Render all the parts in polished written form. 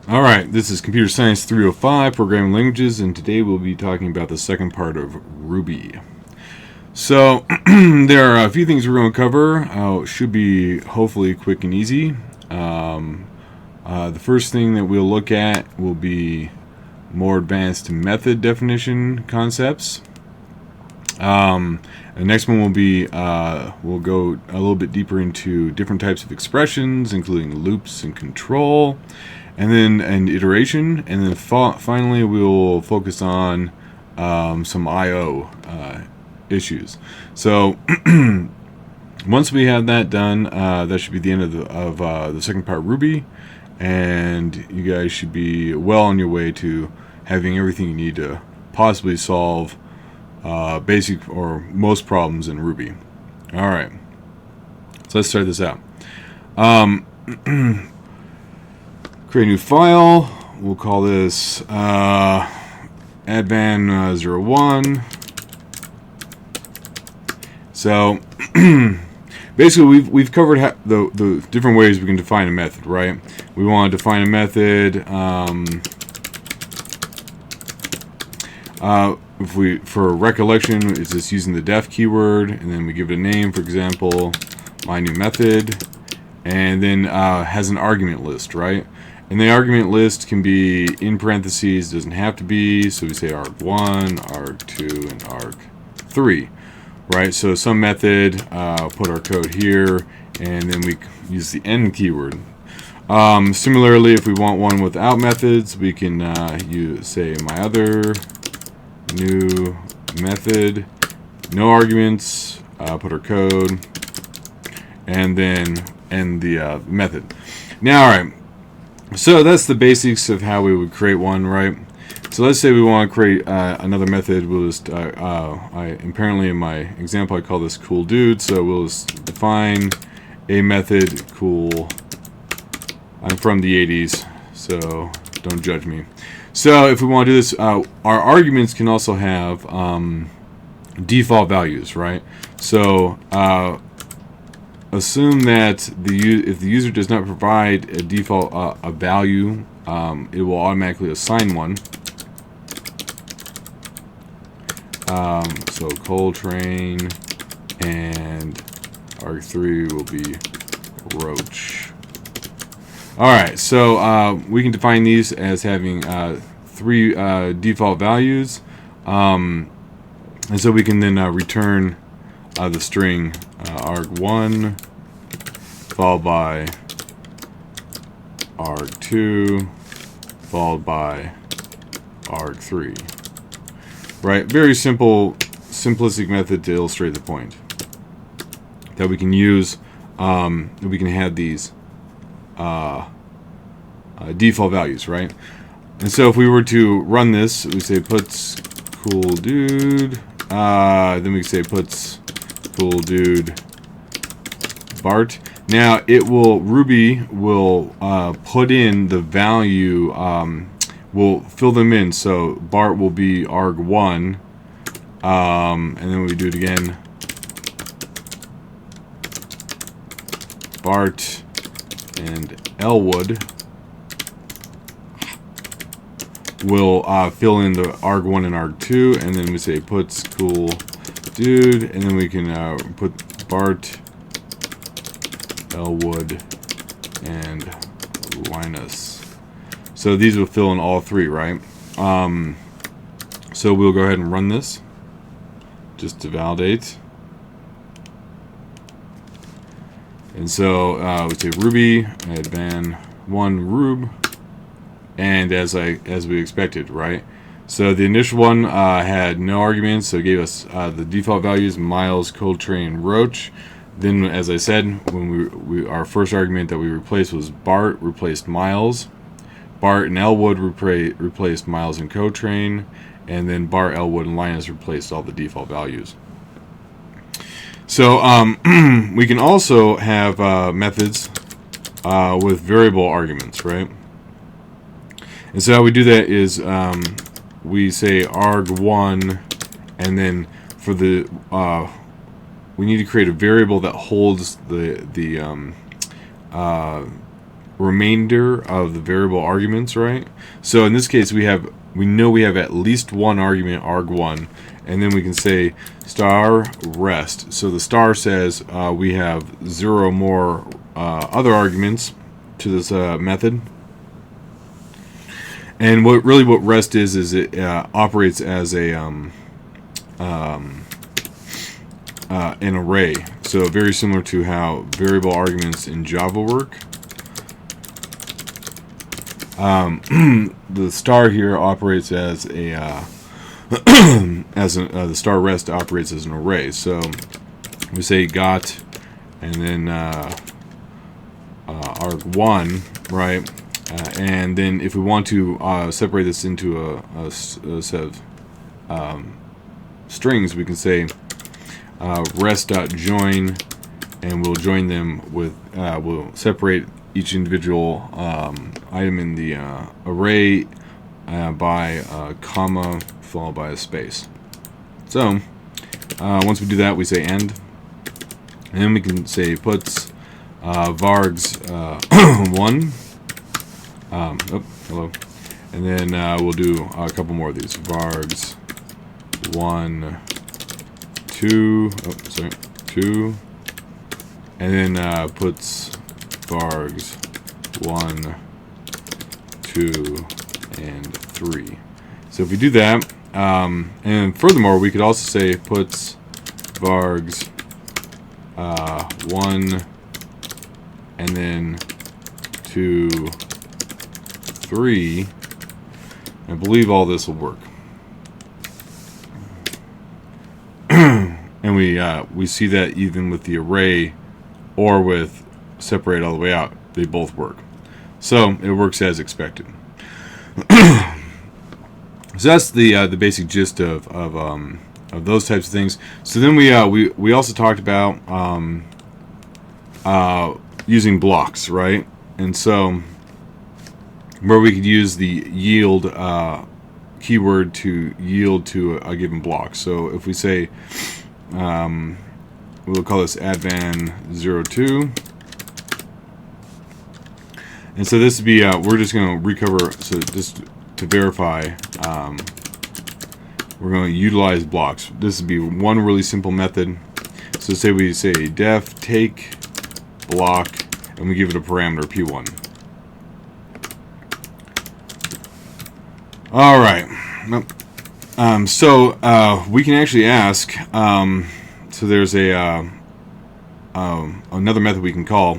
Alright, this is Computer Science 305, Programming Languages, and today we'll be talking about the second part of Ruby. So, there are a few things we're going to cover. It should be hopefully quick and easy. The first thing that we'll look at will be more advanced method definition concepts. The next one will be, we'll go a little bit deeper into different types of expressions, including loops and control, and then an iteration, and then finally we'll focus on some I/O issues. So once we have that done, that should be the end of the second part Ruby, and you guys should be well on your way to having everything you need to possibly solve basic or most problems in Ruby. Alright, so let's start this out. Create a new file. We'll call this advan01. So basically we've covered the different ways we can define a method, right? We want to define a method if we, for recollection, it's just using the def keyword, and then we give it a name, for example, my new method, and then has an argument list, right? And the argument list can be in parentheses, doesn't have to be, so we say arg1, arg2, and arg3, right? So some method, put our code here, and then we use the end keyword. Similarly, if we want one without methods, we can say my other new method, no arguments, put our code, and then end the method. Now, alright, so that's the basics of how we would create one, right? So let's say we want to create another method. We'll just, apparently in my example I call this cool dude, so we'll just define a method cool. I'm from the 80s, so don't judge me. So if we want to do this, our arguments can also have default values, right? So assume that if the user does not provide a default a value, it will automatically assign one. So Coltrane and arg3 will be Roach. Alright, so we can define these as having three default values, and so we can then return the string arg1 followed by arg2 followed by arg3. Right, very simple, simplistic method to illustrate the point that we can use. We can have these default values, right? And so if we were to run this, we say puts cool dude, then we say puts cool dude Bart. Now Ruby will put in the value, will fill them in. So Bart will be arg1, and then we do it again. Bart and Elwood will fill in the arg1 and arg2, and then we say puts cool dude, and then we can put Bart, Elwood, and Linus. So these will fill in all three, right? So we'll go ahead and run this just to validate. And so we say Ruby advan1 rub, and as we expected, right? So the initial one had no arguments, so it gave us the default values: Miles, Coltrane, Roach. Then, as I said, when our first argument that we replaced was Bart replaced Miles. Bart and Elwood replaced Miles and Coltrane, and then Bart, Elwood, and Linus replaced all the default values. So we can also have methods with variable arguments, right? And so how we do that is we say arg1, and then for the we need to create a variable that holds the remainder of the variable arguments, right? So in this case, we know we have at least one argument, arg1, and then we can say star rest. So the star says we have 0 more other arguments to this method. And what rest is it operates as a an array. So very similar to how variable arguments in Java work. The star here operates as a the star rest operates as an array. So we say got, and then arg1, right? And then if we want to separate this into a set of strings, we can say rest.join, and we'll join them with we'll separate each individual item in the array by a comma followed by a space. So once we do that, we say end, and then we can say puts vargs 1. Hello, and then we'll do a couple more of these. Vargs 1, 2. 2, and then puts vargs 1, 2, and 3. So if we do that, and furthermore, we could also say puts vargs 1, and then 2, 3. I believe all this will work. And we see that even with the array or with separate all the way out, they both work. So it works as expected. So that's the basic gist of those types of things. So then we also talked about using blocks, right? And so where we could use the yield keyword to yield to a given block. So if we say we'll call this advan02, and so this would be we're just going to recover, so just to verify we're going to utilize blocks. This would be one really simple method. So say we say def take block, and we give it a parameter p1. All right. So we can actually ask. So there's a another method we can call.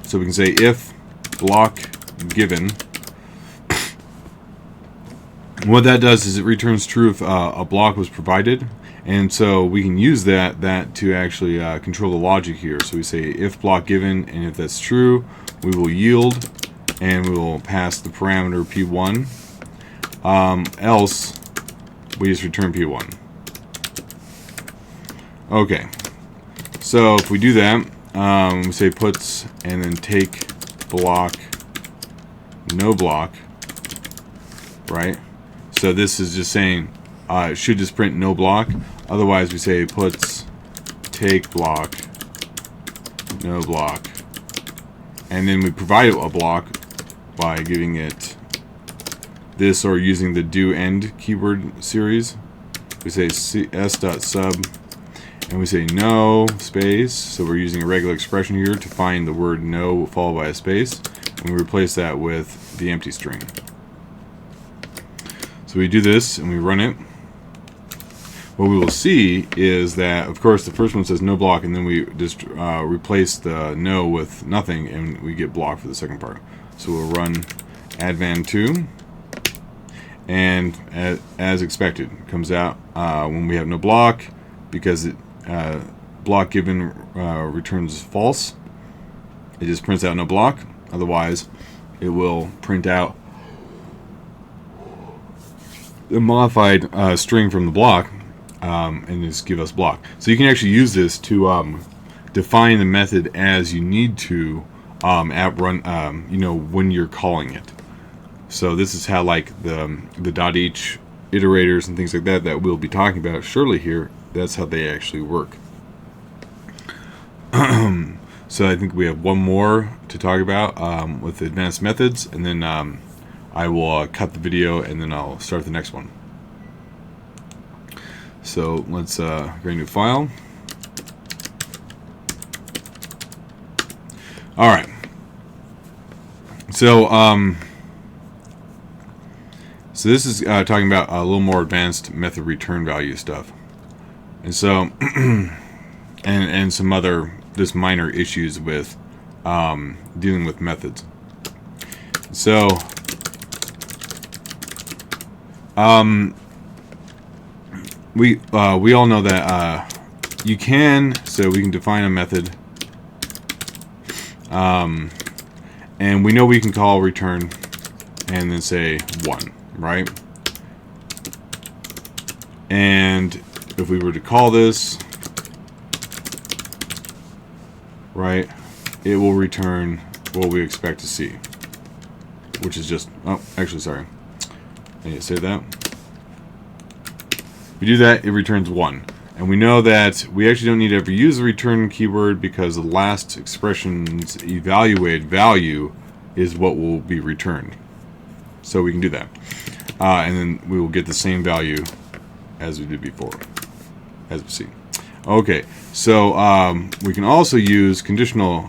So we can say if block given. What that does is it returns true if a block was provided, and so we can use that to actually control the logic here. So we say if block given, and if that's true, we will yield, and we will pass the parameter p1. Else, we just return p1. Okay, so if we do that, we say puts and then take block, no block, right? So this is just saying it should just print no block. Otherwise, we say puts take block, no block, and then we provide a block by giving it this or using the do end keyword series. We say s.sub, and we say no space. So we're using a regular expression here to find the word no followed by a space, and we replace that with the empty string. So we do this and we run it. What we will see is that, of course, the first one says no block, and then we just replace the no with nothing, and we get block for the second part. So we'll run advan2, and as expected, it comes out when we have no block, because it block given returns false. It just prints out no block. Otherwise, it will print out the modified string from the block and just give us block. So you can actually use this to define the method as you need to at run, you know, when you're calling it. So this is how, like, the .each iterators and things like that we'll be talking about shortly here, that's how they actually work. So So I think we have one more to talk about with advanced methods, and then I will cut the video, and then I'll start the next one. So let's create a new file. All right. So so this is talking about a little more advanced method return value stuff, and so and some other just minor issues with dealing with methods. So we all know that you can, so we can define a method, and we know we can call return and then say 1, right? And if we were to call this, right, it will return what we expect to see, which is just, oh, actually, sorry, I need to say that. If we do that, it returns 1. And we know that we actually don't need to ever use the return keyword, because the last expression's evaluated value is what will be returned. So we can do that. And then we will get the same value as we did before, as we see. Okay, so we can also use conditional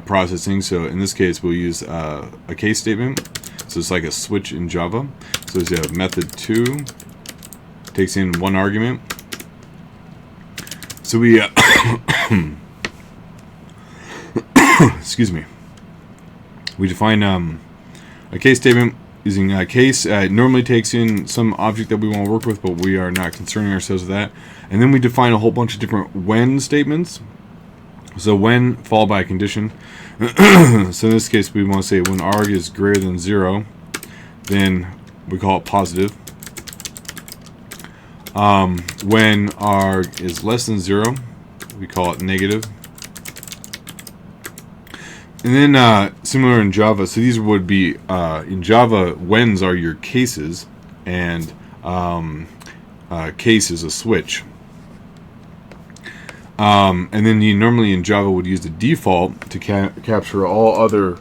processing. So in this case, we'll use a case statement. So it's like a switch in Java. So you have method 2 takes in 1 argument. So we excuse me. We define a case statement using a case. It normally takes in some object that we want to work with, but we are not concerning ourselves with that. And then we define a whole bunch of different when statements. So when followed by a condition. So in this case, we want to say when arg is greater than 0, then we call it positive. When arg is less than 0, we call it negative. And then similar in Java, so these would be in Java, whens are your cases, and case is a switch. And then you normally in Java would use the default to capture all other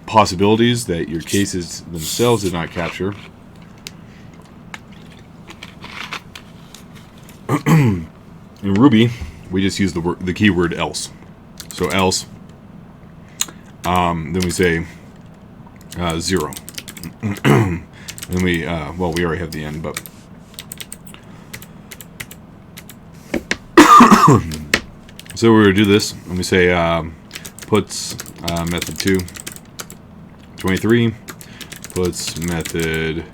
possibilities that your cases themselves did not capture. In Ruby, we just use the keyword else. So else, then we say 0. And we, well, we already have the end, but so we're going to do this, and we say puts method 2 23, puts method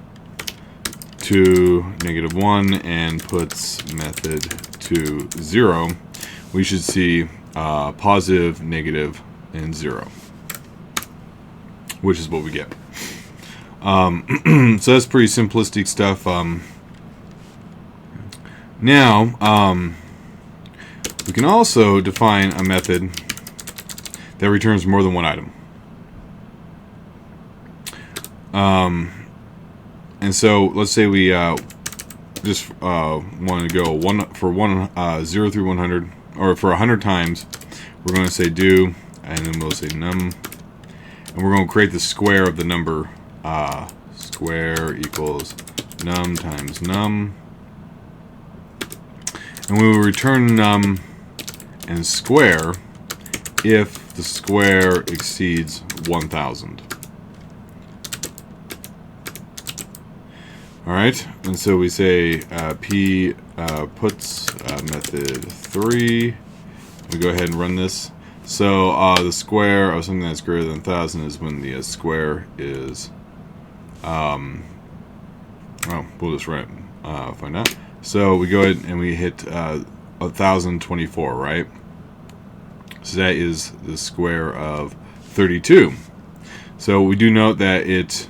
2 -1, and puts method 2 0. We should see positive, negative, and 0, which is what we get. So that's pretty simplistic stuff. Now we can also define a method that returns more than one item. And so let's say we just want to go 0 through 100, or for 100 times. We're going to say do, and then we'll say num, and we're going to create the square of the number. Square equals num times num, and we will return num and square if the square exceeds 1000. Alright, and so we say p puts method 3. We go ahead and run this. So the square of something that's greater than 1000 is when the square is well, we'll just write find out. So we go ahead and we hit 1024, right? So that is the square of 32. So we do note that it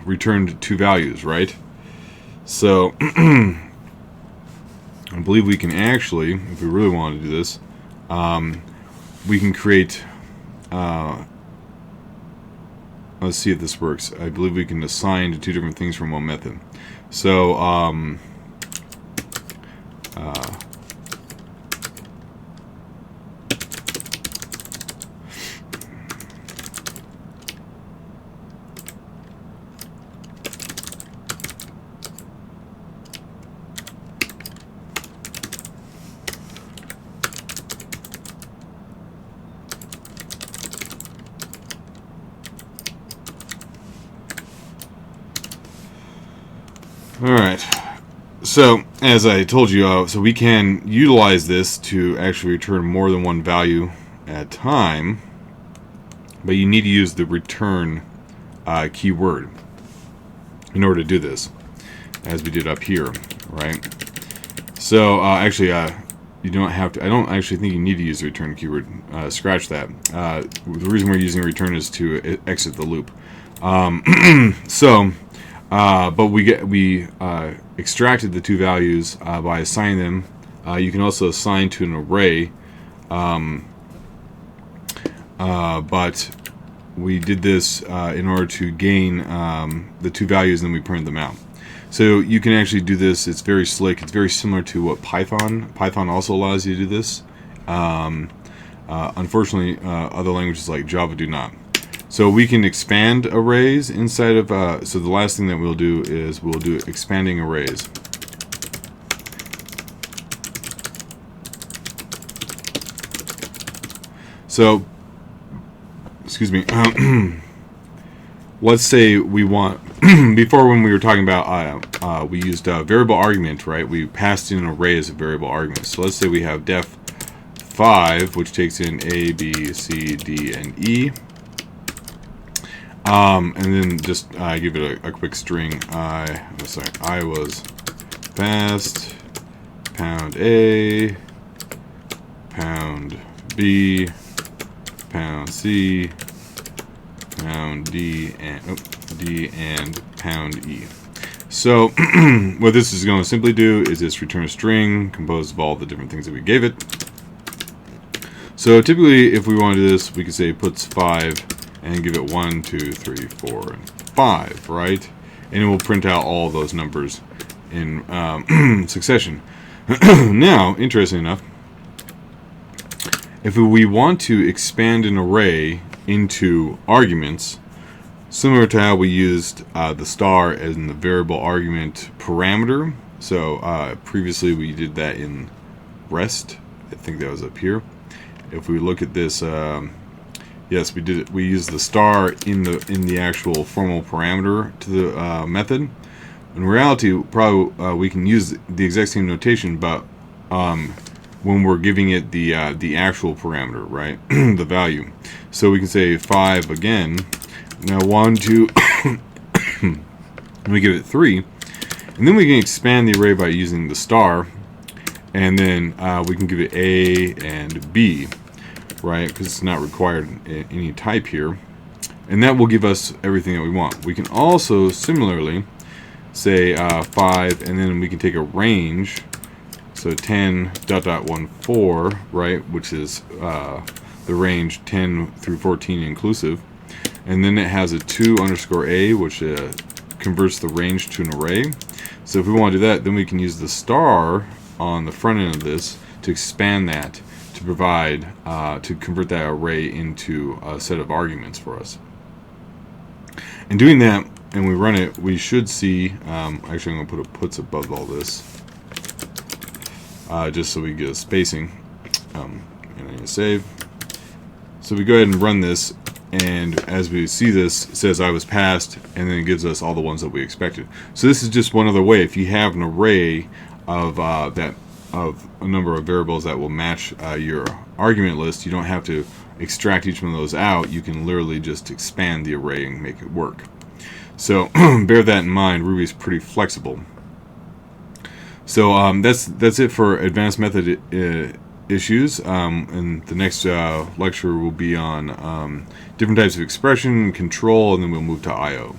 returned 2 values, right? So I believe we can actually, if we really want to do this, we can create let's see if this works. I believe we can assign to 2 different things from one method. So All right. So as I told you, so we can utilize this to actually return more than one value at a time, but you need to use the return keyword in order to do this, as we did up here, right? So actually, you don't have to. I don't actually think you need to use the return keyword. Scratch that. The reason we're using return is to exit the loop. But we extracted the two values by assigning them. You can also assign to an array, but we did this in order to gain the two values, and then we printed them out. So you can actually do this. It's very slick. It's very similar to what Python also allows you to do this. Unfortunately, other languages like Java do not. So we can expand arrays inside of, so the last thing that we'll do is we'll do expanding arrays. So, excuse me, let's say we want, before when we were talking about, we used a variable argument, right? We passed in an array as a variable argument. So let's say we have def5, which takes in A, B, C, D, and E. And then just give it a quick string. I was passed pound A, pound B, pound C, pound D, and pound E. So what this is going to simply do is just return a string composed of all the different things that we gave it. So typically, if we want to do this, we could say puts 5 and give it 1, 2, 3, 4, and 5, right? And it will print out all those numbers in succession. Now, interesting enough, if we want to expand an array into arguments, similar to how we used the star as in the variable argument parameter. So previously we did that in REST. I think that was up here. If we look at this, yes, we did it. We used the star in the actual formal parameter to the method. In reality, probably we can use the exact same notation, but when we're giving it the actual parameter, right, the value. So we can say 5 again. Now 1, 2, and we give it 3, and then we can expand the array by using the star, and then we can give it A and B, right, because it's not required any type here, and that will give us everything that we want. We can also similarly say 5, and then we can take a range, so 10 ... 14, right, which is the range 10 through 14 inclusive, and then it has a 2_a, which converts the range to an array. So if we want to do that, then we can use the star on the front end of this to expand that, to provide, to convert that array into a set of arguments for us. And doing that, and we run it, we should see, actually I'm going to put a puts above all this, just so we get a spacing, and I'm going to save. So we go ahead and run this, and as we see this, it says I was passed, and then it gives us all the ones that we expected. So this is just one other way. If you have an array of of a number of variables that will match your argument list, you don't have to extract each one of those out. You can literally just expand the array and make it work. So bear that in mind. Ruby's pretty flexible. So that's it for advanced method issues, and the next lecture will be on different types of expression, control, and then we'll move to I/O.